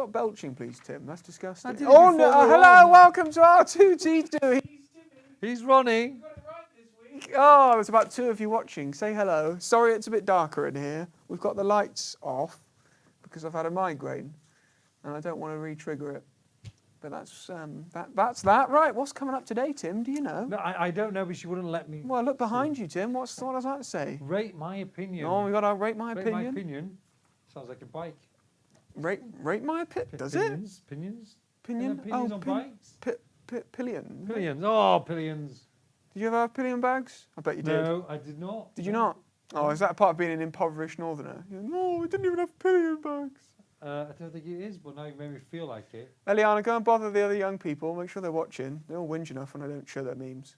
stop belching, please, Tim? That's disgusting. Oh, no. Hello, welcome to R2T2. He's Ronnie. You got it right this week. Oh, there's about 2 of you watching. Say hello. Sorry it's a bit darker in here. We've got the lights off because I've had a migraine and I don't want to re-trigger it. But that's that. Right, what's coming up today, Tim? Do you know? No, I don't know, but she wouldn't let me. Well, look behind you, Tim. What does that say? Rate my opinion. Oh, we got our rate my Rate opinion. my opinion. Sounds like a bike. Rate my opinion. Does Pinions? it? Pinions? Pinion? Opinions on bikes? Pillion. Pillions. Oh, pillions. Did you ever have pillion bags? I bet you did. No, I did not. Did you not? Oh, is that part of being an impoverished northerner? No, we didn't even have pillion bags. I don't think it is, but now you made me feel like it. Eliana, go and bother the other young people. Make sure they're watching. They all whinge enough when I don't show their memes.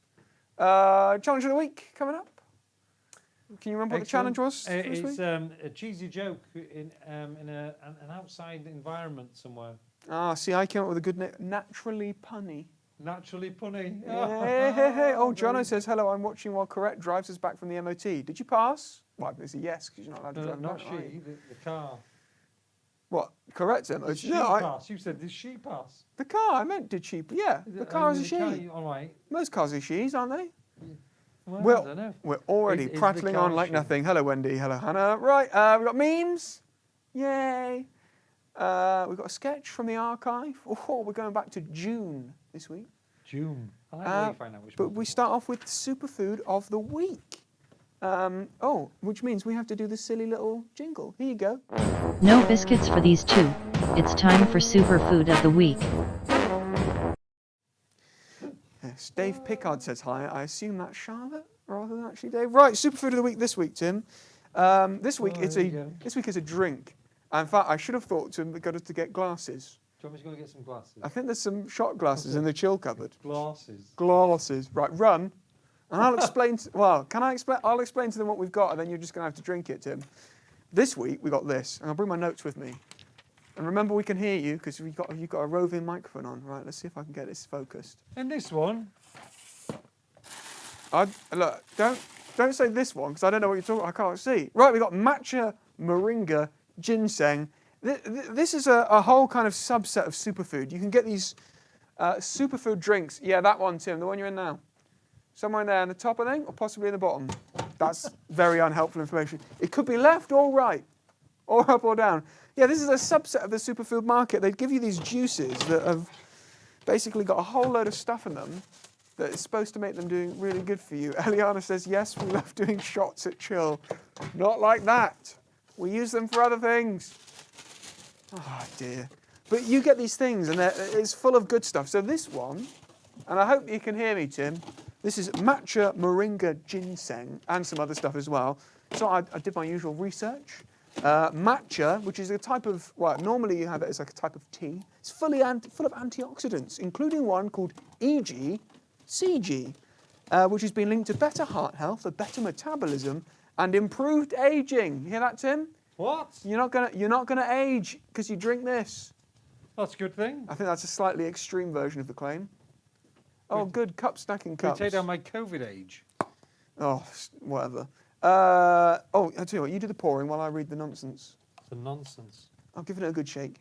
Challenge of the week coming up. Can you remember what the challenge was this week? It's a cheesy joke in an outside environment somewhere. Ah, see, I came up with a good name. Naturally punny. Naturally punny. Hey. Oh, Jono says, hello, I'm watching while Corette drives us back from the MOT. Did you pass? Well, it's a yes, because you're not allowed to drive. Not she, the car. What? Correct, MOT? Did she pass? You said, did she pass? The car, I meant did she? Yeah, the car is a she. All right. Most cars are she's, aren't they? Yeah. Well, I don't know. We're already prattling on like nothing. Hello, Wendy. Hello, Hannah. Right, we've got memes. Yay. We've got a sketch from the archive. Oh, we're going back to June this week. June. I like how you find out which But we start off with superfood of the week. Which means we have to do this silly little jingle. Here you go. No biscuits for these two. It's time for superfood of the week. Yes, Dave Pickard says hi. I assume that's Charlotte rather than actually Dave. Right, superfood of the week this week, Tim. This week is a drink. In fact, I should have thought to got us to get glasses. Do you want me to go get some glasses? I think there's some shot glasses in the chill cupboard. Glasses. Glasses. Right, run. And I'll explain. Can I explain? I'll explain to them what we've got, and then you're just going to have to drink it, Tim. This week we got this, and I'll bring my notes with me. And remember, we can hear you because you've got a roving microphone on. Right, let's see if I can get this focused. And this one. Look, don't say this one because I don't know what you're talking. I can't see. Right, we got matcha, moringa, ginseng. This is a whole kind of subset of superfood. You can get these superfood drinks. Yeah, that one, Tim, the one you're in now. Somewhere in there, in the top, I think, or possibly in the bottom. That's very unhelpful information. It could be left or right, or up or down. Yeah, this is a subset of the superfood market. They give you these juices that have basically got a whole load of stuff in them that is supposed to make them doing really good for you. Eliana says, yes, we love doing shots at chill. Not like that. We use them for other things. Oh, dear. But you get these things, and it's full of good stuff. So this one, and I hope you can hear me, Tim, this is matcha, moringa, ginseng, and some other stuff as well. So I did my usual research. Matcha, which is a type of, well, normally you have it as like a type of tea. It's full of antioxidants, including one called EGCG, which has been linked to better heart health, a better metabolism, and improved aging. You hear that, Tim? What? You're not gonna age because you drink this. That's a good thing. I think that's a slightly extreme version of the claim. Oh, good snacking cups. Can you take down my COVID age? Oh, whatever. I'll tell you what, you do the pouring while I read the nonsense. The nonsense. I'll give it a good shake.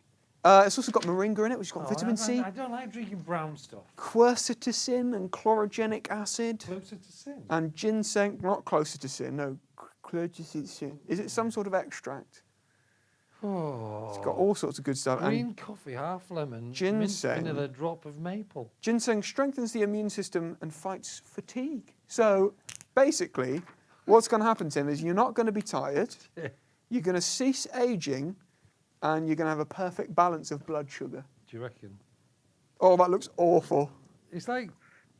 It's also got moringa in it, which has got vitamin C. I don't like drinking brown stuff. Quercetin and chlorogenic acid. Closer to sin. And ginseng, not closer to sin, no. Quercetin. Is it some sort of extract? Oh. It's got all sorts of good stuff. Green coffee, half lemon, ginseng, mint vanilla, drop of maple. Ginseng strengthens the immune system and fights fatigue. So basically, what's going to happen, Tim, is you're not going to be tired, you're going to cease aging, and you're going to have a perfect balance of blood sugar. Do you reckon? Oh, that looks awful. It's like...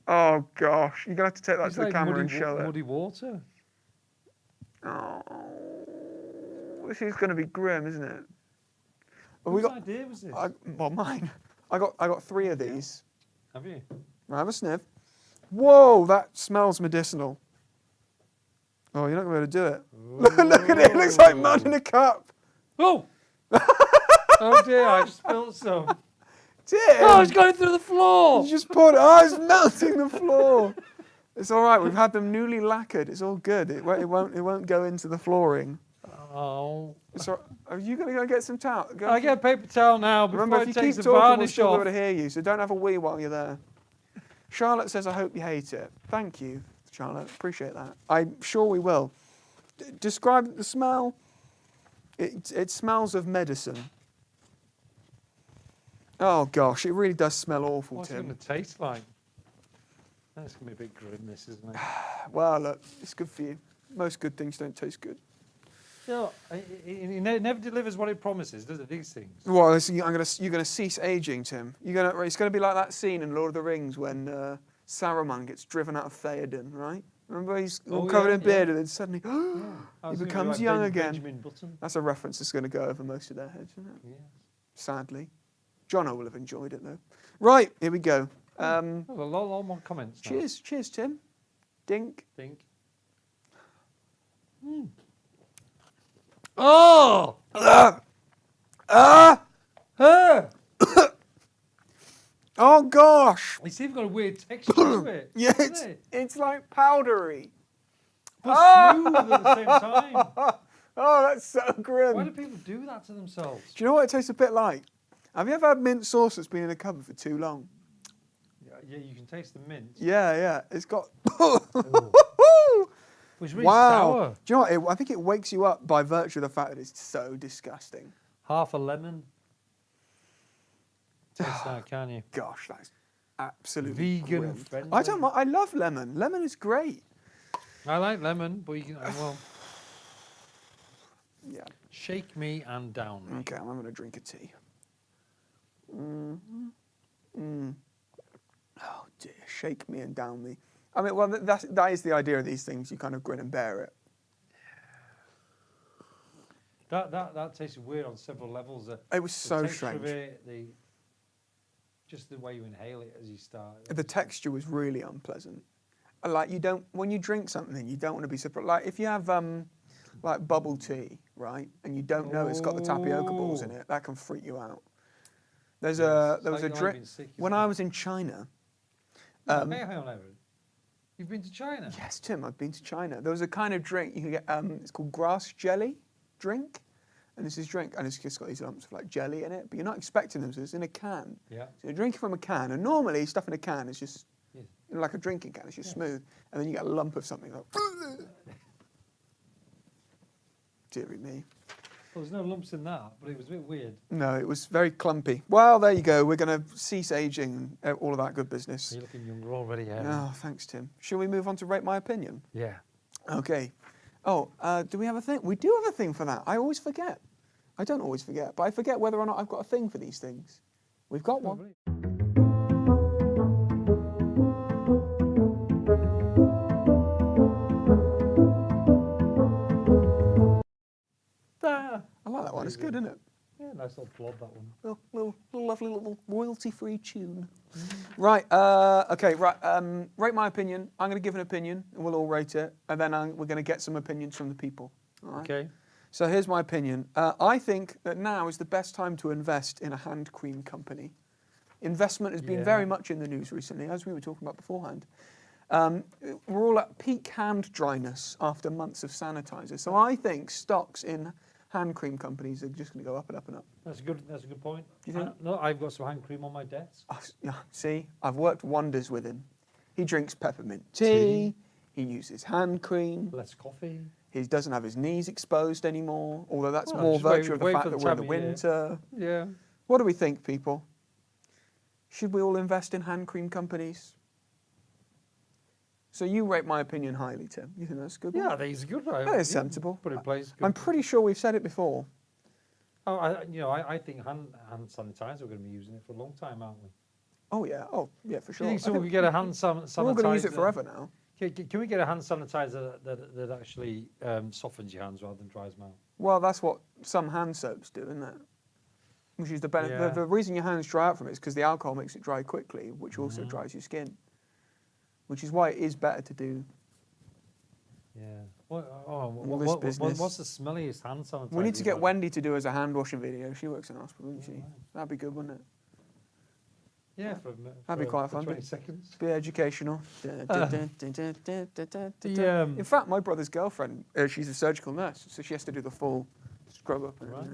Oh, gosh. You're going to have to take that to the camera and show it. Muddy water. Oh, this is going to be grim, isn't it? Whose idea was this? Well, mine. I got 3 of these. Have you? Have a sniff. Whoa, that smells medicinal. Oh, you're not going to be able to do it. Look at it. It looks like mud in a cup. Oh! Oh, dear, I just spilled some. Tim! Oh, it's going through the floor! You just poured it. Oh, it's melting the floor. It's all right. We've had them newly lacquered. It's all good. It won't go into the flooring. Oh. So, are you going to go get some towel? I get a paper towel now before Remember, I if you take keep the talking, we'll varnish still be off. able to hear you, so don't have a wee while you're there. Charlotte says, I hope you hate it. Thank you, Charlotte. Appreciate that. I'm sure we will. Describe the smell. It smells of medicine. Oh, gosh, it really does smell awful, What's it Tim. going to taste like? That's going to be a bit grim, this, isn't it? Well, look, it's good for you. Most good things don't taste good. You know, it never delivers what it promises, does it, these things? Well, you're gonna cease aging, Tim. It's gonna be like that scene in Lord of the Rings when Saruman gets driven out of Theoden, right? Remember, he's all covered in beard, and then suddenly he becomes young again. Benjamin Button. That's a reference that's gonna go over most of their heads, isn't it? Yes. Sadly, Jono will have enjoyed it though. Right, here we go. A lot more comments. Now. Cheers, Tim. Dink. Think. Oh! Oh gosh! It's even got a weird texture to it. Yeah, doesn't it? it's like powdery. But smooth at the same time. Oh, that's so grim. Why do people do that to themselves? Do you know what it tastes a bit like? Have you ever had mint sauce that's been in a cupboard for too long? Yeah, you can taste the mint. Yeah. It's got. Which really Wow. sour. Do you know what? I think it wakes you up by virtue of the fact that it's so disgusting. Half a lemon. Taste that, can you? Gosh, that's absolutely Vegan grim. friendly. I don't mind. I love lemon. Lemon is great. I like lemon, but you can well Yeah. shake me and down me. Okay, I'm going to drink a tea. Oh dear, shake me and down me. I mean, well, that is the idea of these things. You kind of grin and bear it. That tasted weird on several levels. It was so the texture strange. of it, just the way you inhale it as you start. The texture was really unpleasant. Like when you drink something, you don't want to be surprised. Like if you have like bubble tea, right, and you don't know it's got the tapioca balls in it, that can freak you out. There was a drink when I was in China. Hang on, Aaron. You've been to China? Yes, Tim, I've been to China. There was a kind of drink you can get. It's called grass jelly drink, and it's this drink, and it's just got these lumps of like jelly in it, but you're not expecting them, so it's in a can. Yeah. So you're drinking from a can, and normally stuff in a can is just like a drinking can. It's just smooth, and then you get a lump of something like. Deary me. Well, there's no lumps in that, but it was a bit weird. No, it was very clumpy. Well, there you go. We're going to cease aging and all of that good business. You're looking younger already, Aaron. Oh, thanks, Tim. Shall we move on to rate my opinion? Yeah. Okay. Oh, do we have a thing? We do have a thing for that. I always forget. I don't always forget, but I forget whether or not I've got a thing for these things. We've got one. I like that one. It's good, isn't it? Yeah, nice little plod, that one. Little lovely little royalty-free tune. Right. Okay. Right. Rate my opinion. I'm going to give an opinion, and we'll all rate it, and then we're going to get some opinions from the people. All right? Okay. So here's my opinion. I think that now is the best time to invest in a hand cream company. Investment has been very much in the news recently, as we were talking about beforehand. We're all at peak hand dryness after months of sanitizer. So I think stocks in hand cream companies are just going to go up and up and up. That's a good point. Do you think? No, I've got some hand cream on my desk. Oh, yeah, see, I've worked wonders with him. He drinks peppermint tea. He uses hand cream. Less coffee. He doesn't have his knees exposed anymore, although that's Well, more just virtue of the wait fact for that the we're in the time of year. winter. Yeah. What do we think, people? Should we all invest in hand cream companies? So you rate my opinion highly, Tim. You think that's a good? Yeah, one? I think it's a good. Right? That is sensible. Put in place. I'm pretty sure we've said it before. Oh, I think hand sanitizer. We're going to be using it for a long time, aren't we? Oh yeah. Oh yeah, for Do sure. you think someone could get a hand sanitizer? We're all going to use it forever now. Can we get a hand sanitizer that actually softens your hands rather than dries them out? Well, that's what some hand soaps do, isn't it? Which is the benefit. Yeah. The reason your hands dry out from it is because the alcohol makes it dry quickly, which also dries your skin. Which is why it is better to do. Yeah. this business. What's the smelliest hand sanitizer? We need to you've get had? Wendy to do as a hand washing video. She works in a hospital, doesn't she? That'd be good, wouldn't it? Yeah, That'd be quite fun. 20 seconds. Be educational. The, In fact, my brother's girlfriend, she's a surgical nurse, so she has to do the full scrub up. Right.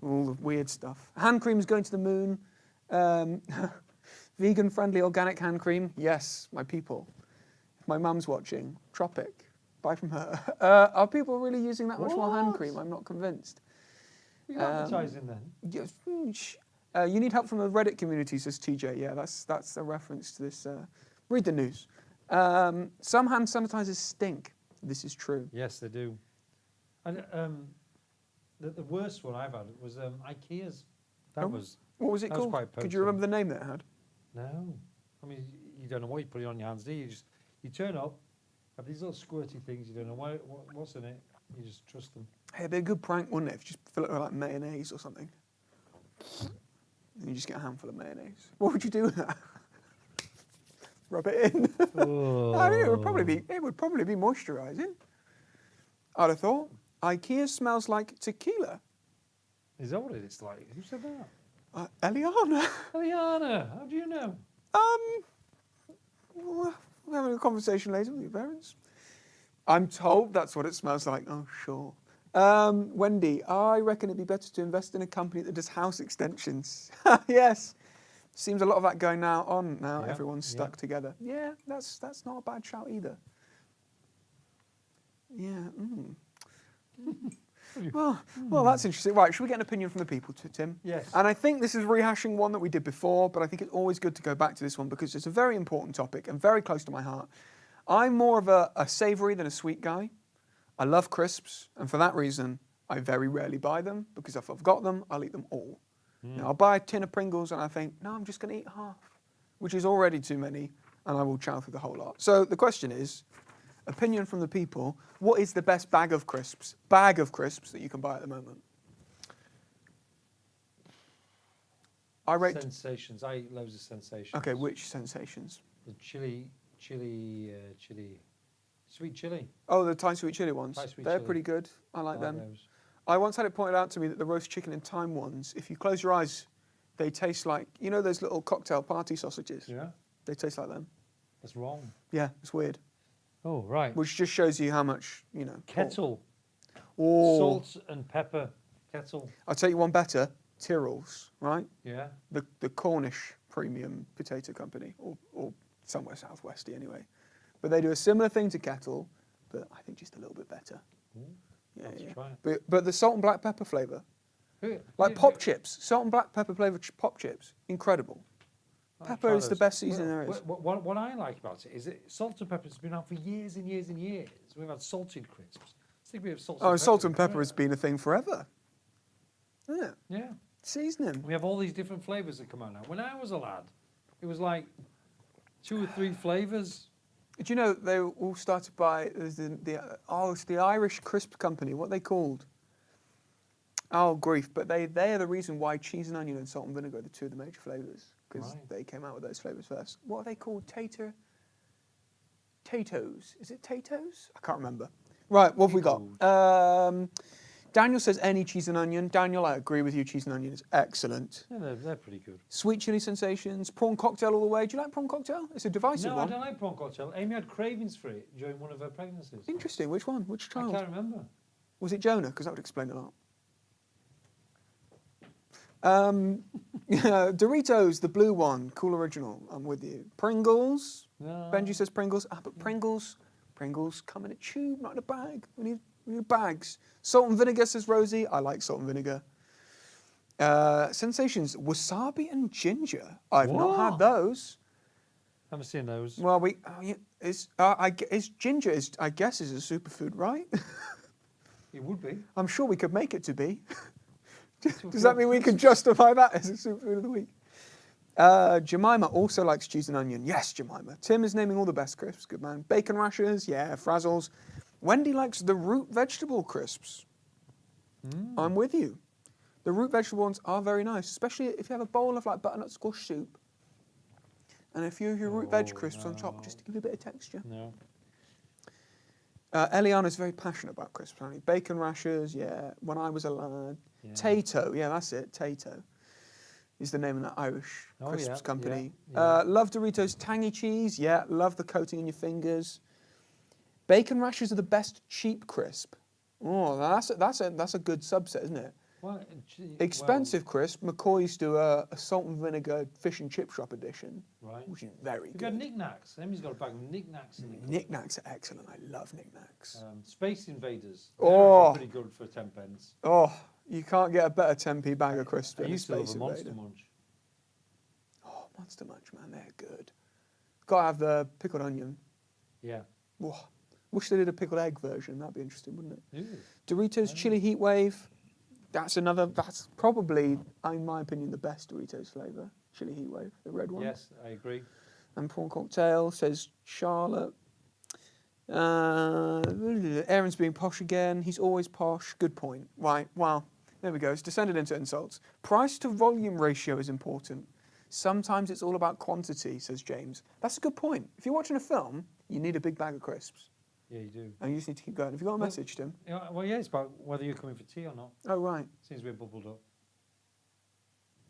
All the weird stuff. Hand cream's going to the moon. Vegan-friendly organic hand cream. Yes, my people. If my mum's watching, Tropic. Buy from her. Are people really using that much more hand What? cream? I'm not convinced. You're advertising then? Yes, you need help from the Reddit community, says TJ. Yeah, that's a reference to this. Read the news. Some hand sanitizers stink. This is true. Yes, they do. And the worst one I've had was IKEA's. That Oh, was What was it that was called? quite Could you potent. remember the name that it had? No. I mean, you don't know what you put it on your hands, do you? You turn up, have these little squirty things, you don't know what's in it, you just trust them. Hey, it'd be a good prank, wouldn't it? If you just fill it with like mayonnaise or something. And you just get a handful of mayonnaise. What would you do with that? Rub it in. I mean, it would probably be moisturising. I'd have thought. IKEA smells like tequila. Is that what it's like? Who said that? Eliana. Eliana, how do you know? We're having a conversation later with your parents. I'm told that's what it smells like. Oh, sure. Wendy, I reckon it'd be better to invest in a company that does house extensions. Yes. Seems a lot of that going on now. Yeah, Everyone's stuck together. Yeah, that's not a bad shout either. Yeah. Well, that's interesting. Right, should we get an opinion from the people, Tim? Yes. And I think this is rehashing one that we did before, but I think it's always good to go back to this one because it's a very important topic and very close to my heart. I'm more of a savoury than a sweet guy. I love crisps, and for that reason, I very rarely buy them because if I've got them, I'll eat them all. Now, I'll buy a tin of Pringles and I think, no, I'm just going to eat half, which is already too many, and I will chow through the whole lot. So the question is, opinion from the people, what is the best bag of crisps that you can buy at the moment? I rate... Sensations. I eat loads of sensations. Okay, which sensations? The chili, sweet chili. Oh, the Thai sweet chili ones. Thai sweet They're chili. pretty good. I like them. Those. I once had it pointed out to me that the roast chicken and thyme ones, if you close your eyes, they taste like, you know those little cocktail party sausages? Yeah, They taste like them. that's wrong. Yeah, it's weird. Oh, right. Which just shows you how much, Kettle. Oh, Salt and pepper kettle. I'll tell you one better. Tyrrell's, right? Yeah. The Cornish premium potato company, or somewhere southwesty anyway. But they do a similar thing to Kettle, but I think just a little bit better. Yeah, Let's yeah. try it. But the salt and black pepper flavour, Who- like who- pop chips, salt and black pepper flavour pop chips, incredible. I'll Pepper try is the those. best seasoning there is. What I like about it is that salt and pepper has been out for years and years and years. We've had salted crisps. I think we have salt. Oh, salt and pepper has been a thing forever. Yeah, Yeah. seasoning. We have all these different flavours that come out now. When I was a lad, it was like 2 or 3 flavours. Do you know they all started by it's the Irish crisp company? What are they called? Oh, grief! But they are the reason why cheese and onion and salt and vinegar are the two of the major flavours because Right. they came out with those flavours first. What are they called? Tatoes? Is it Tatoes? I can't remember. Right, what have we got? Daniel says any cheese and onion. Daniel, I agree with you. Cheese and onion is excellent. Yeah, they're pretty good. Sweet chili sensations. Prawn cocktail all the way. Do you like prawn cocktail? It's a divisive No, I one. don't like prawn cocktail. Amy had cravings for it during one of her pregnancies. Interesting. Which one? Which I child? can't remember. Was it Jonah? Because that would explain a lot. Yeah, Doritos, the blue one, cool original. I'm with you. Pringles. No. Benji says Pringles. But Pringles come in a tube, not in a bag. We need bags. Salt and vinegar, says Rosie. I like salt and vinegar. Sensations, wasabi and ginger. I've not had What? those. Haven't seen those. Well, is ginger I guess is a superfood, right? It would be. I'm sure we could make it to be. Does that mean we can justify that as a superfood of the week? Jemima also likes cheese and onion. Yes, Jemima. Tim is naming all the best crisps. Good man. Bacon rashers. Yeah, Frazzles. Wendy likes the root vegetable crisps. I'm with you. The root vegetable ones are very nice, especially if you have a bowl of like butternut squash soup and a few of your root veg crisps on top, just to give you a bit of texture. No. Eliana's very passionate about crisps, apparently. Bacon rashers, yeah. When I was a lad. Yeah. Tato, yeah, that's it. Tato is the name of that Irish Oh, crisps yeah, company. yeah. Love Doritos tangy cheese, yeah. Love the coating in your fingers. Bacon rashers are the best cheap crisp. Oh, that's a good subset, isn't it? Well, Expensive crisp. McCoy's do a salt and vinegar fish and chip shop edition, right. which is very We've got good. knickknacks. Emmy's got a bag of knickknacks in the Knickknacks are excellent. I love knickknacks. Space Invaders. Oh. They're pretty good for 10 pence. Oh, you can't get a better 10p bag of crisps I than a used to love Space a Monster Invader. Munch. Oh, Monster Munch, man, they're good. Gotta have the pickled onion. Yeah. Oh, wish they did a pickled egg version. That'd be interesting, wouldn't it? Ooh. Doritos Chili Heat Wave. That's probably, in my opinion, the best Doritos flavour. Chili Heat Wave, the red one. Yes, I agree. And prawn cocktail, says Charlotte. Aaron's being posh again. He's always posh. Good point. Right, well, there we go. It's descended into insults. Price to volume ratio is important. Sometimes it's all about quantity, says James. That's a good point. If you're watching a film, you need a big bag of crisps. Yeah, you do. And you just need to keep going. Have you got a message, Tim? Yeah, well, yeah, it's about whether you're coming for tea or not. Oh, right. Seems a bit bubbled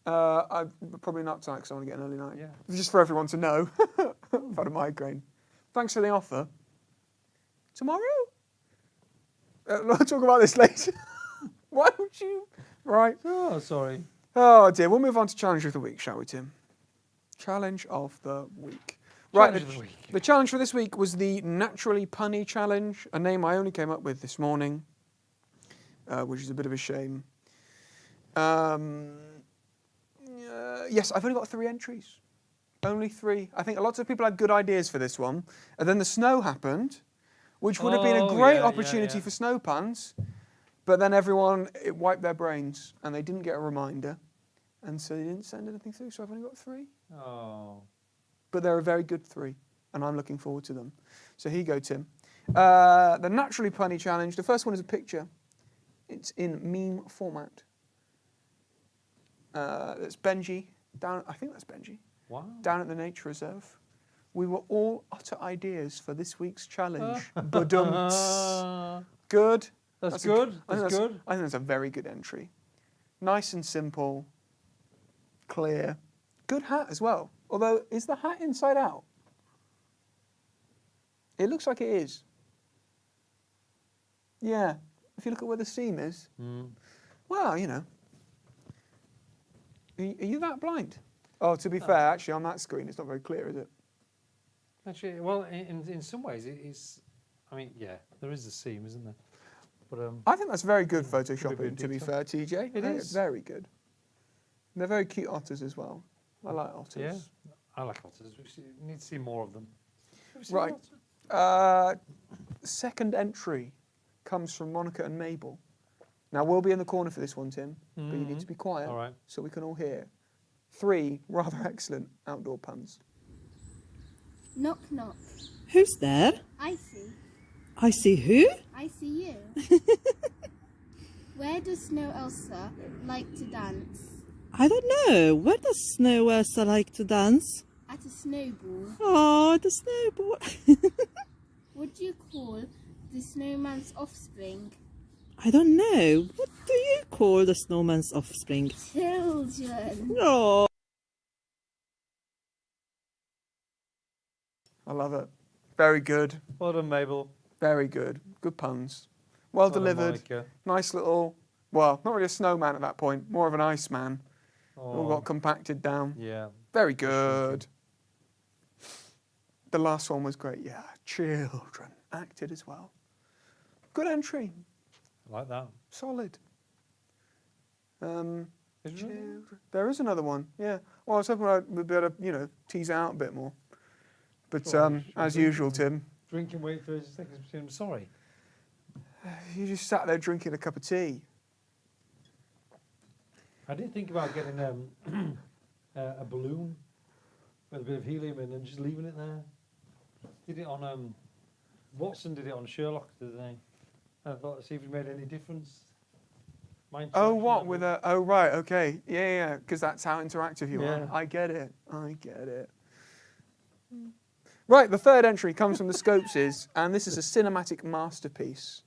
up. I'm probably not tonight because I want to get an early night. Yeah. Just for everyone to know. I've had a migraine. Thanks for the offer. Tomorrow? We'll talk about this later. Why would you? Right. Oh, sorry. Oh, dear. We'll move on to Challenge of the Week, shall we, Tim? Challenge of the Week. Challenge of the week. The challenge for this week was the Naturally Punny Challenge, a name I only came up with this morning, which is a bit of a shame. Yes, I've only got 3 entries. Only 3. I think lots of people had good ideas for this one. And then the snow happened, which would have been a great opportunity for snow puns. But then it wiped their brains and they didn't get a reminder. And so they didn't send anything through, so I've only got 3. Oh. But they're a very good 3, and I'm looking forward to them. So here you go, Tim. The Naturally Punny Challenge. The first one is a picture. It's in meme format. That's Benji. I think that's Benji. Wow. Down at the nature reserve. We were all utter ideas for this week's challenge. Badumts. Good. That's good. I think good. I think that's a very good entry. Nice and simple. Clear. Good hat as well. Although, is the hat inside out? It looks like it is. Yeah. If you look at where the seam is. Well, you know. Are you that blind? Oh, to be fair, actually, on that screen, it's not very clear, is it? Actually, well, in some ways, it's. I mean, yeah, there is a seam, isn't there? But I think that's very good Could be photoshopping, a bit to be detail. fair, TJ. It I think is. it's very good. They're very cute otters as well. I like otters. yeah, I like otters. We need to see more of them. Have you seen Right. an otter? Second entry comes from Monica and Mabel. Now, we'll be in the corner for this one, Tim, but you need to be quiet All right. so we can all hear. 3 rather excellent outdoor puns. Knock, knock. Who's there? I see. I see who? I see you. Where does Snow Elsa like to dance? I don't know. Where does Snow Elsa like to dance? At a snowball. Oh, the snowball. What do you call the snowman's offspring? I don't know. What do you call the snowman's offspring? Children. Oh. I love it. Very good. Well done, Mabel. Very good. Good puns. Well done, delivered. Monica. Nice little, well, not really a snowman at that point, more of an iceman. All got compacted down. Yeah. Very good. The last one was great. Yeah, children. Acted as well. Good entry. I like that. Solid. Is there another one? Children. There is another one. Yeah. Well, I was hoping we'd be able to, tease it out a bit more. But Sure, as sure. usual, Tim, Drinking wait 30 seconds between them. Sorry. you just sat there drinking a cup of tea. I did think about getting a balloon with a bit of helium in and just leaving it there. Did it on Watson did it on Sherlock the other day. I thought, see if it made any difference. My Oh, interaction what? level. With a... Oh, right, okay. Yeah, because that's how interactive you Yeah. are. I get it. Right, the third entry comes from the Scopeses, and this is a cinematic masterpiece.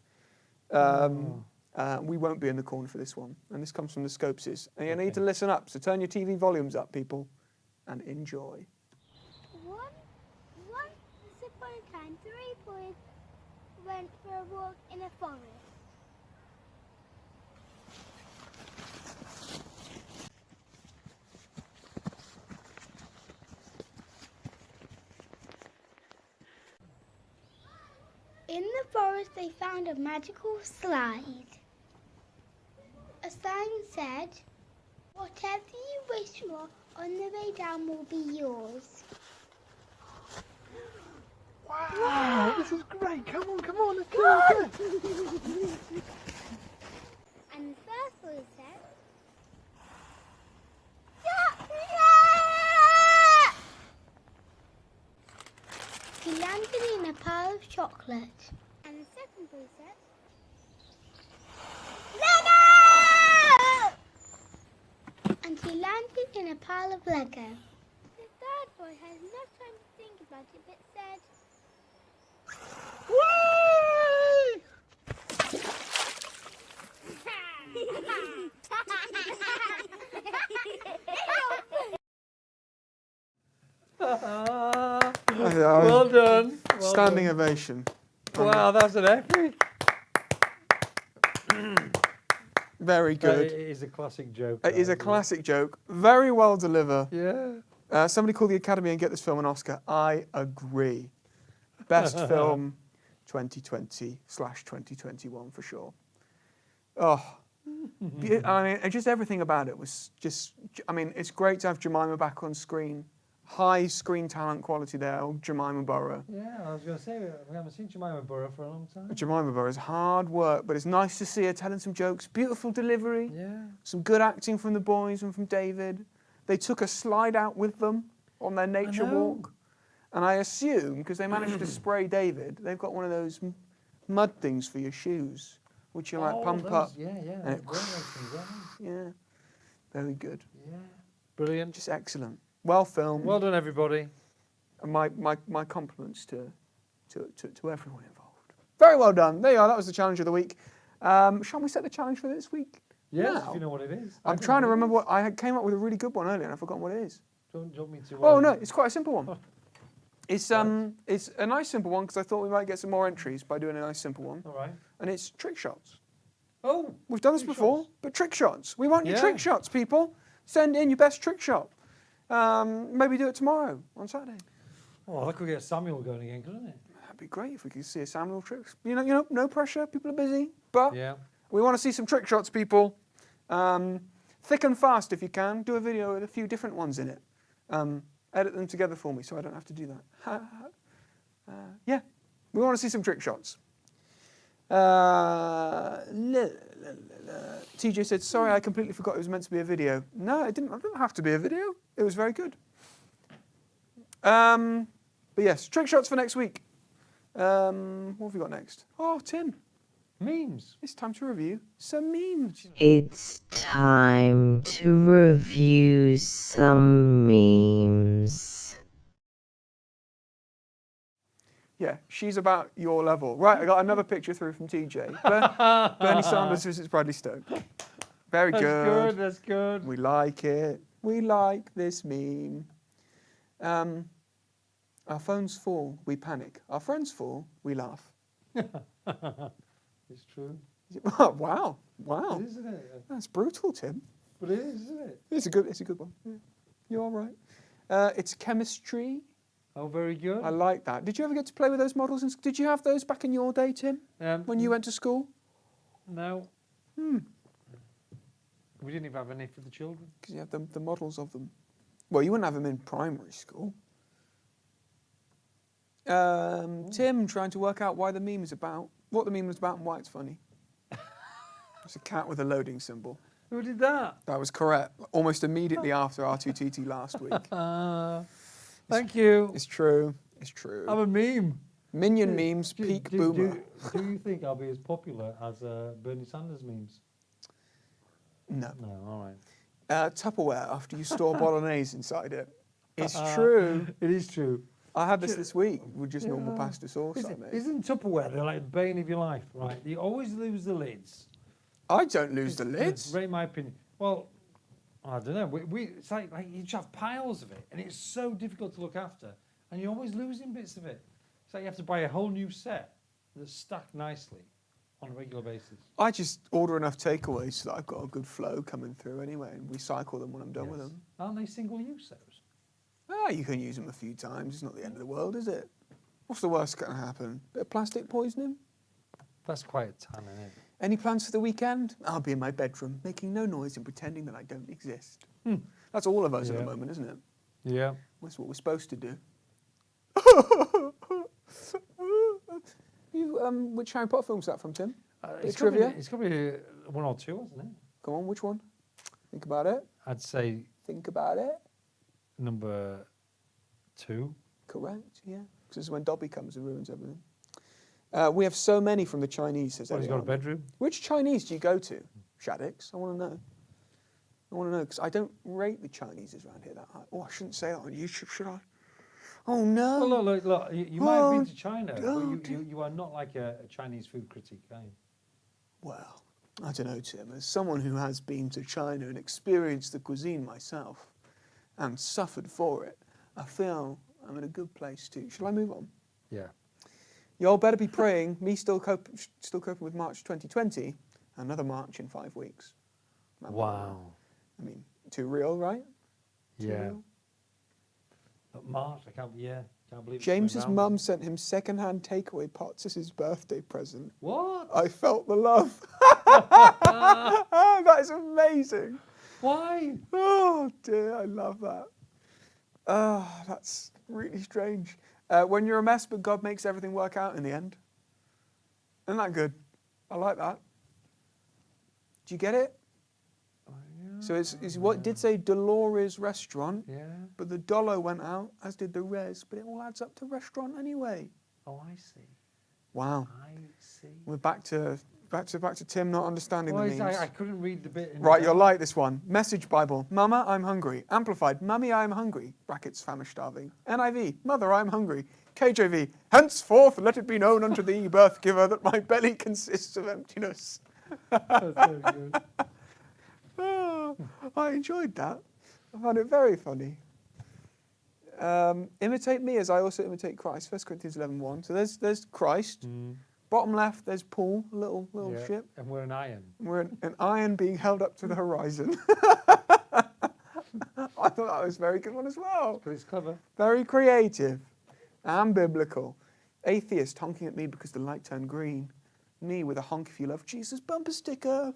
We won't be in the corner for this one, and this comes from the Scopeses. And you need to listen up, so turn your TV volumes up, people, and enjoy. Once upon a time, 3 boys went for a walk in a forest. In the forest they found a magical slide. A sign said, "Whatever you wish for on the way down will be yours." Wow, this is great. Come on, let's go. And the first boy said, he landed in a pile of chocolate. And the second boy said, Lego! And he landed in a pile of Lego. The third boy had no time to think about it, but said, Well done. Well Standing done. ovation. Wow, that's an epic. Very It good. is a classic joke. It is that, a classic joke. Very well delivered. Yeah. Somebody called the Academy and get this film an Oscar. I agree. Best film 2020/2021 for sure. Oh, I mean, just everything about it was just. I mean, it's great to have Jemima back on screen. High screen talent quality there, old Jemima Burrow. Yeah, I was going to say, we haven't seen Jemima Burrow for a long time. Jemima Burrow is hard work, but it's nice to see her telling some jokes. Beautiful delivery. Yeah. Some good acting from the boys and from David. They took a slide out with them on their nature know. walk. And I assume, because they managed to spray David, they've got one of those mud things for your shoes, which you like pump those, up. Yeah, yeah. and it- those things, aren't Yeah, very good. they? Yeah. Brilliant. Just excellent. Well filmed. Well done, everybody. And my compliments to everyone involved. Very well done. There you are. That was the challenge of the week. Shall we set the challenge for this week? Yes, Now? if you know what it is. I'm trying to remember what I came up with a really good one earlier and I've forgotten what it is. Do you want me to? Oh no, it's quite a simple one. It's a nice simple one because I thought we might get some more entries by doing a nice simple one. All right. And it's trick shots. Oh. We've done this Trick before, shots. but trick shots. We want your Yeah. trick shots, people. Send in your best trick shot. Maybe do it tomorrow on Saturday. Oh, that could get Samuel going again, couldn't it? That'd be great if we could see a Samuel tricks. You know, no pressure. People are busy, but Yeah. we want to see some trick shots, people. Thick and fast if you can. Do a video with a few different ones in it. Edit them together for me so I don't have to do that. Yeah, we want to see some trick shots. TJ said, sorry, I completely forgot it was meant to be a video. No, it didn't have to be a video. It was very good. But yes, trick shots for next week. What have we got next? Oh, Tim, Memes. it's time to review some memes. It's time to review some memes. Yeah, she's about your level. Right, I got another picture through from TJ. Bernie Sanders visits Bradley Stoke. Very That's good. good. That's good. We like it. We like this meme. Our phones fall, we panic. Our friends fall, we laugh. It's true. Wow. It is, isn't it? That's brutal, Tim. But it is, isn't it? It's a good one. Yeah. You're all right. It's chemistry. Oh, very good. I like that. Did you ever get to play with those models? Did you have those back in your day, Tim, when you went to school? No. Hmm. We didn't even have any for the children. Because you had the models of them. Well, you wouldn't have them in primary school. Tim trying to work out why the meme is about, what the meme was about and why it's funny. It's a cat with a loading symbol. Who did that? That was correct. Almost immediately after R2T2 last week. Thank you. It's true. It's true. I'm a meme. Minion memes, peak boomer. Do you think I'll be as popular as Bernie Sanders memes? No. No, all right. Tupperware after you store bolognese inside it. It's true. It is true. I had this week with just normal pasta sauce I made. Isn't Tupperware they're like the bane of your life, right? You always lose the lids. I don't lose the lids. Rate my opinion. Well, I don't know. It's like you just have piles of it, and it's so difficult to look after, and you're always losing bits of it. It's like you have to buy a whole new set that's stacked nicely on a regular basis. I just order enough takeaways so that I've got a good flow coming through anyway, and recycle them when I'm done with them. Aren't they single use those? Ah, you can use them a few times. It's not the end of the world, is it? What's the worst going to happen? Bit of plastic poisoning? That's quite a tan, isn't it? Any plans for the weekend? I'll be in my bedroom, making no noise and pretending that I don't exist. That's all of us at the Yeah. moment, isn't it? Yeah. That's what we're supposed to do. Which Harry Potter film's that from, Tim? It's trivia? It's got to be one or two, hasn't it? Come on, which one? Think about it. I'd say Think about it. number 2. Correct, yeah. Because this is when Dobby comes and ruins everything. We have so many from the Chinese, says Well, he's got a everyone. bedroom. Which Chinese do you go to? Shaddix? I want to know. I want to know, because I don't rate the Chineses around here that high. Oh, I shouldn't say that on YouTube, should I? Oh, no. Well, look. You might have been to China, oh, but you are not like a Chinese food critic, are you? Well, I don't know, Tim. As someone who has been to China and experienced the cuisine myself and suffered for it, I feel I'm in a good place too. Shall I move on? Yeah. Y'all better be praying. Me still coping with March 2020. Another March in 5 weeks. Wow. I mean, too real, right? Too Yeah. real. But March, can't believe it's James's going round. mum sent him second-hand takeaway pots as his birthday present. What? I felt the love. That is amazing. Why? Oh dear, I love that. That's really strange. When you're a mess, but God makes everything work out in the end. Isn't that good? I like that. Do you get it? So it's what it did say Dolores Restaurant, Yeah. but the dollar went out, as did the res, but it all adds up to restaurant anyway. Oh, I see. Wow. I see. We're back to Tim not understanding Well, the memes. I couldn't read the bit. Right, you'll like this one. Message Bible. Mama, I'm hungry. Amplified. Mummy, I'm hungry. Brackets, famished, starving. NIV. Mother, I'm hungry. KJV. Henceforth, let it be known unto thee, birth giver, that my belly consists of emptiness. That's so good. Oh, I enjoyed that. I found it very funny. Imitate me as I also imitate Christ. 1 Corinthians 11:1. So there's Christ. Bottom left, there's Paul, a little Yeah. ship. And we're an iron. We're an iron being held up to the horizon. I thought that was a very good one as well. But it's clever. Very creative and biblical. Atheist honking at me because the light turned green. Me with a honk if you love Jesus bumper sticker.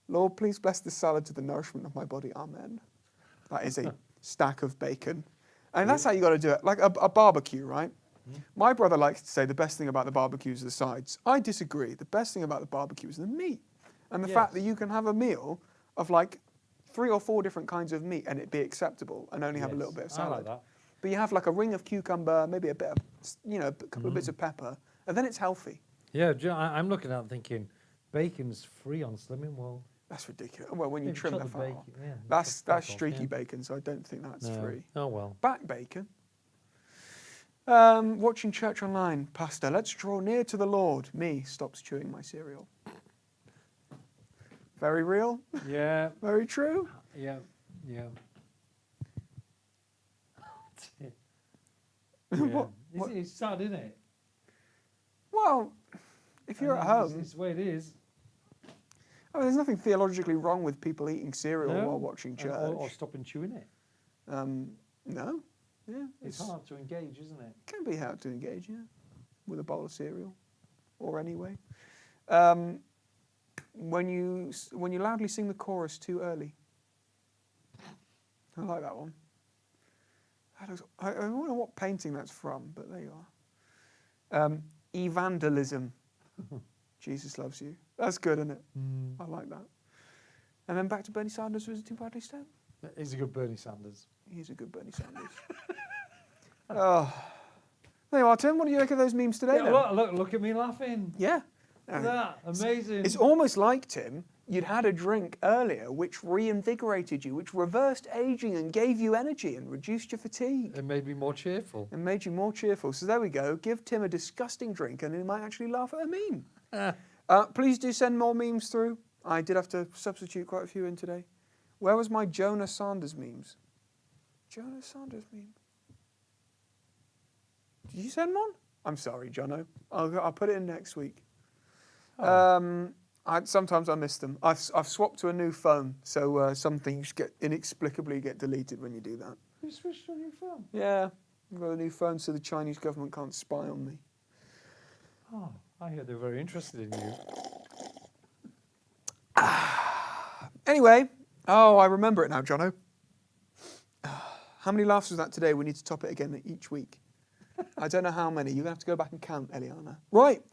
Lord, please bless this salad to the nourishment of my body. Amen. That is a stack of bacon. And that's how you got to do it. Like a barbecue, right? My brother likes to say the best thing about the barbecue is the sides. I disagree. The best thing about the barbecue is the meat. And the fact that you can have a meal of like 3 or 4 different kinds of meat and it be acceptable and only have a little bit of salad. I like that. But you have like a ring of cucumber, maybe a bit of, a couple of bits of pepper, and then it's healthy. Yeah, I'm looking at it thinking, bacon's free on Slimming World. That's ridiculous. Well, when you Yeah, trim cut the the fat bacon, off. yeah, That's cut the fat off, streaky yeah. bacon, so I don't think that's free. Oh, well. Back bacon. Watching church online. Pastor, let's draw near to the Lord. Me stops chewing my cereal. Very real. Yeah, Very true. yeah, yeah. What- It's sad, isn't it? Well, if you're at home, It's the way it is. I mean, there's nothing theologically wrong with people eating cereal No, while watching church. Or stopping chewing it. No. Yeah, It's hard to engage, isn't it? Can be hard to engage, yeah, with a bowl of cereal, or anyway. When you loudly sing the chorus too early. I like that one. I don't know what painting that's from, but there you are. Evangelism. Jesus loves you. That's good, isn't it? I like that. And then back to Bernie Sanders visiting Bradley Stone. He's a good Bernie Sanders. He's a good Bernie Sanders. Oh. There you are, Tim. What do you make of those memes today, then? Look at me laughing. Yeah. Look at that. Amazing. It's almost like, Tim, you'd had a drink earlier which reinvigorated you, which reversed aging and gave you energy and reduced your fatigue. It made me more cheerful. And made you more cheerful. So there we go. Give Tim a disgusting drink and he might actually laugh at a meme. Please do send more memes through. I did have to substitute quite a few in today. Where was my Jonas Sanders memes? Jonas Sanders meme. Did you send one? I'm sorry, Jono. I'll put it in next week. Sometimes I miss them. I've swapped to a new phone, so some things inexplicably get deleted when you do that. You switched to a new phone? Yeah, I've got a new phone so the Chinese government can't spy on me. Oh, I hear they're very interested in you. Anyway, oh, I remember it now, Jono. How many laughs was that today? We need to top it again each week. I don't know how many. You're going to have to go back and count, Eliana. Right.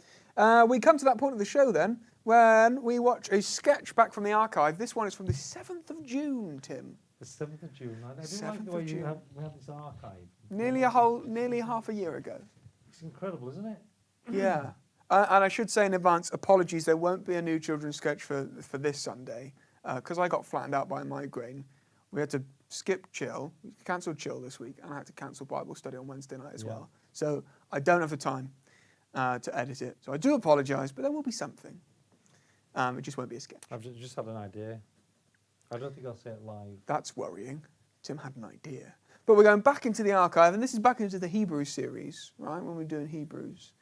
We come to that point of the show then when we watch a sketch back from the archive. This one is from the 7th of June, Tim. The 7th of June. I do 7th like the of way June. we have this archive. Nearly half a year ago. It's incredible, isn't it? Yeah. And I should say in advance, apologies, there won't be a new children's sketch for this Sunday because I got flattened out by a migraine. We had to skip chill, we cancelled chill this week, and I had to cancel Bible study on Wednesday night as well. So I don't have the time to edit it. So I do apologise, but there will be something. It just won't be a sketch. I've just had an idea. I don't think I'll say it live. That's worrying. Tim had an idea. But we're going back into the archive, and this is back into the Hebrews series, right, when we're doing Hebrews.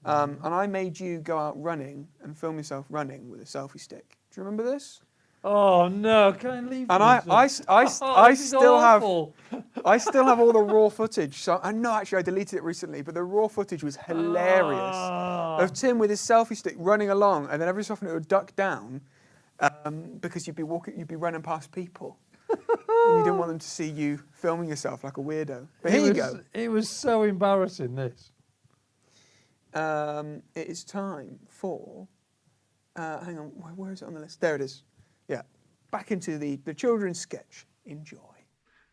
And I made you go out running and film yourself running with a selfie stick. Do you remember this? Oh no! Can I leave? And this? I This is still have awful. I still have all the raw footage. So I know actually I deleted it recently, but the raw footage was hilarious of Tim with his selfie stick running along, and then every so often it would duck down because you'd be running past people, and you didn't want them to see you filming yourself like a weirdo. But here you go. It was so embarrassing. This. It is time for. Hang on, where is it on the list? There it is. Yeah, back into the children's sketch. Enjoy.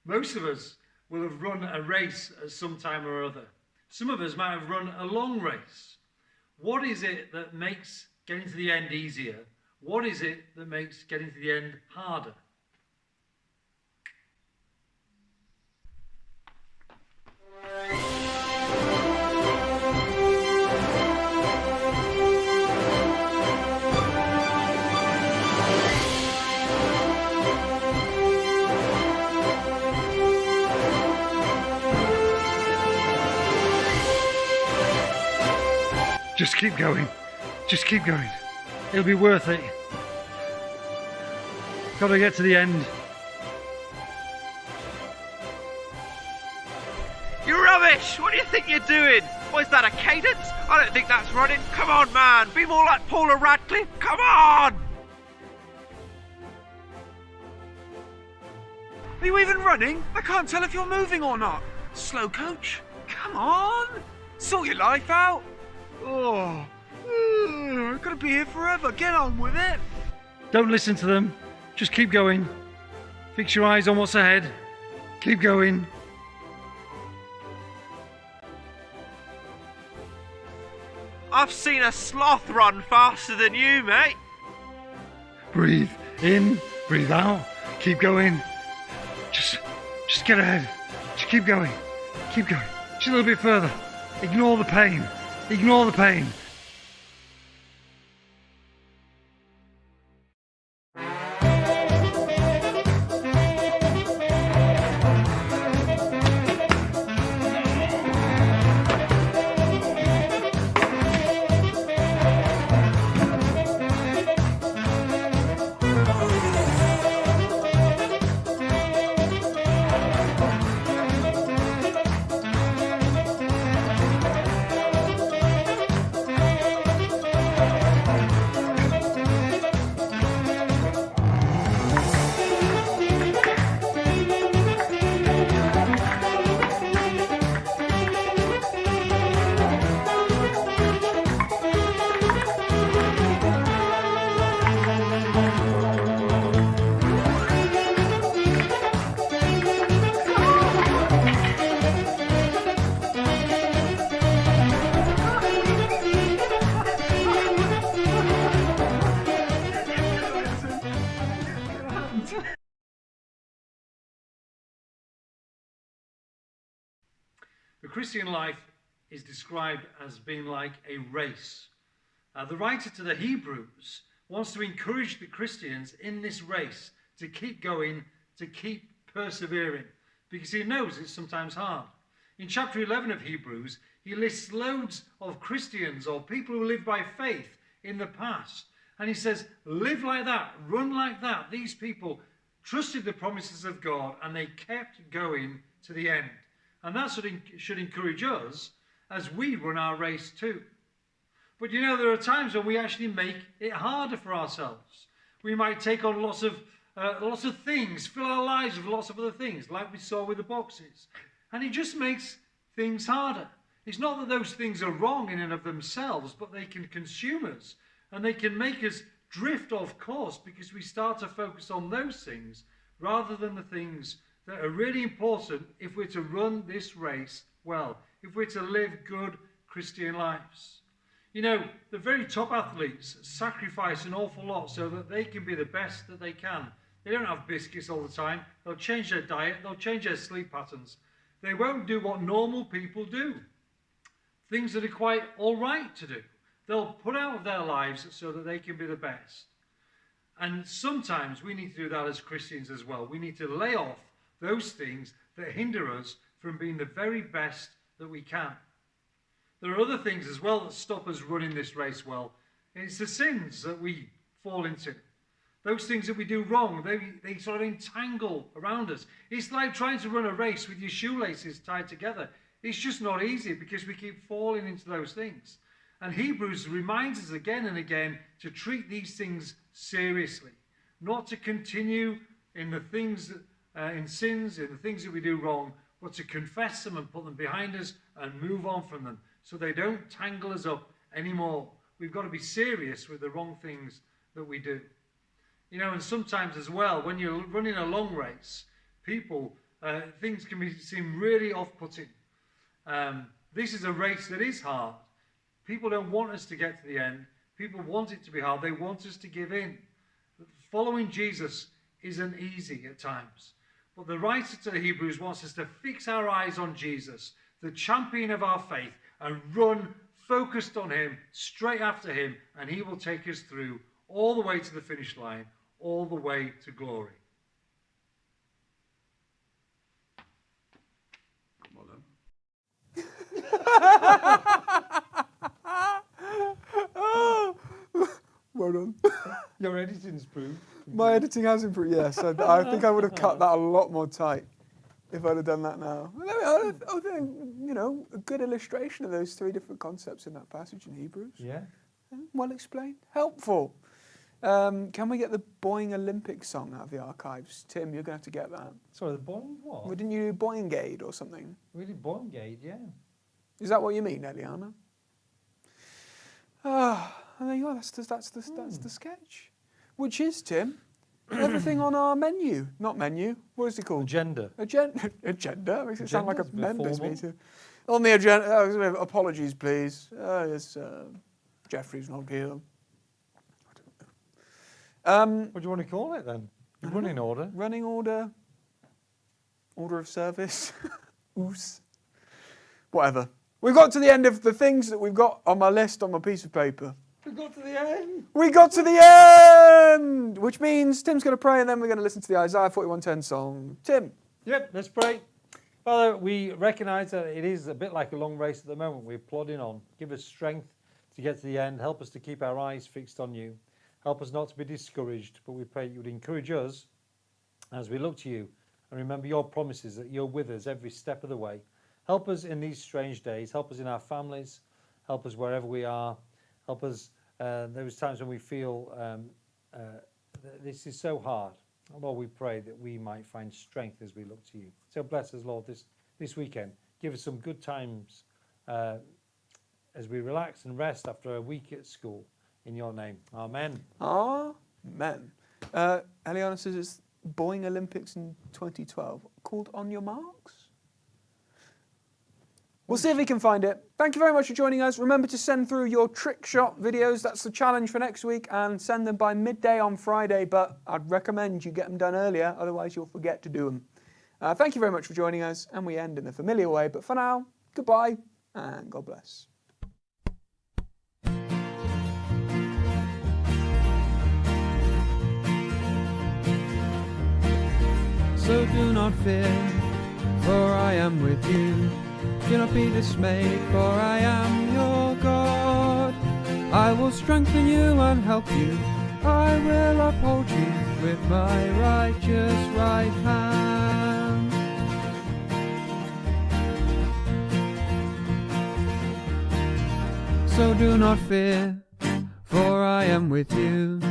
Most of us will have run a race at some time or other. Some of us might have run a long race. What is it that makes getting to the end easier? What is it that makes getting to the end harder? Just keep going. Just keep going. It'll be worth it. Gotta get to the end. You rubbish! What do you think you're doing? What is that, a cadence? I don't think that's running. Come on, man. Be more like Paula Radcliffe. Come on! Are you even running? I can't tell if you're moving or not. Slow coach. Come on. Sort your life out. Oh, I've got to be here forever. Get on with it. Don't listen to them. Just keep going. Fix your eyes on what's ahead. Keep going. I've seen a sloth run faster than you, mate. Breathe in, breathe out. Keep going. Just get ahead. Just keep going. Keep going. Just a little bit further. Ignore the pain. Ignore the pain. The Christian life is described as being like a race. The writer to the Hebrews wants to encourage the Christians in this race to keep going, to keep persevering, because he knows it's sometimes hard. In chapter 11 of Hebrews, he lists loads of Christians or people who lived by faith in the past. And he says, live like that, run like that. These people trusted the promises of God and they kept going to the end. And that should encourage us as we run our race too. But you know, there are times when we actually make it harder for ourselves. We might take on lots of things, fill our lives with lots of other things, like we saw with the boxes. And it just makes things harder. It's not that those things are wrong in and of themselves, but they can consume us and they can make us drift off course because we start to focus on those things rather than the things that are really important if we're to run this race well, if we're to live good Christian lives. You know, the very top athletes sacrifice an awful lot so that they can be the best that they can. They don't have biscuits all the time. They'll change their diet. They'll change their sleep patterns. They won't do what normal people do. Things that are quite all right to do. They'll put out of their lives so that they can be the best. And sometimes we need to do that as Christians as well. We need to lay off those things that hinder us from being the very best that we can. There are other things as well that stop us running this race well. It's the sins that we fall into. Those things that we do wrong, they sort of entangle around us. It's like trying to run a race with your shoelaces tied together. It's just not easy because we keep falling into those things. And Hebrews reminds us again and again to treat these things seriously, not to continue in the things, in sins, in the things that we do wrong, but to confess them and put them behind us and move on from them so they don't tangle us up anymore. We've got to be serious with the wrong things that we do. You know, and sometimes as well, when you're running a long race, things can seem really off-putting. This is a race that is hard. People don't want us to get to the end. People want it to be hard. They want us to give in. Following Jesus isn't easy at times. But the writer to the Hebrews wants us to fix our eyes on Jesus, the champion of our faith, and run focused on him, straight after him, and he will take us through all the way to the finish line, all the way to glory. Well done. Well done. Your editing's improved. My editing has improved, yes. I think I would have cut that a lot more tight if I'd have done that now. I think, you know, a good illustration of those three different concepts in that passage in Hebrews. Yeah. Well explained. Helpful. Can we get the Boeing Olympics song out of the archives? Tim, you're going to have to get that. Sorry, the Boeing what? Well, didn't you do Boeingade or something? Really, Boeingade, yeah. Is that what you mean, Eliana? There you go. That's the sketch. Which is, Tim, everything on our menu. Not menu. What is it called? Agenda. Agenda? Makes it sound like a Agenda's a bit members formal. meeting. On the agenda. Apologies, please. Yes, Jeffrey's not here. What do you want to call it then? Running order. Running order. Order of service. Oos. Whatever. We've got to the end of the things that we've got on my list on my piece of paper. We got to the end. We got to the end! Which means Tim's going to pray and then we're going to listen to the Isaiah 41:10 song. Tim. Yep, let's pray. Father, we recognise that it is a bit like a long race at the moment. We're plodding on. Give us strength to get to the end. Help us to keep our eyes fixed on you. Help us not to be discouraged, but we pray you would encourage us as we look to you and remember your promises that you're with us every step of the way. Help us in these strange days. Help us in our families. Help us wherever we are. Help us those times when we feel this is so hard. Lord, we pray that we might find strength as we look to you. So bless us, Lord, this weekend. Give us some good times as we relax and rest after a week at school. In your name. Amen. Amen. Eliana says it's Boeing Olympics in 2012 called On Your Marks. We'll see if we can find it. Thank you very much for joining us. Remember to send through your trick shot videos. That's the challenge for next week, and send them by midday on Friday, but I'd recommend you get them done earlier, otherwise you'll forget to do them. Thank you very much for joining us, and we end in the familiar way, but for now, goodbye, and God bless. So do not fear, for I am with you. Do not be dismayed, for I am your God. I will strengthen you and help you. I will uphold you with my righteous right hand. So do not fear, for I am with you.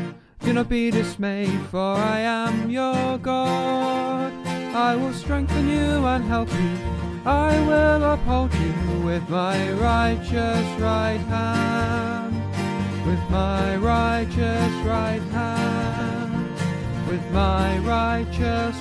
Do not be dismayed, for I am your God. I will strengthen you and help you. I will uphold you with my righteous right hand. With my righteous right hand. With my righteous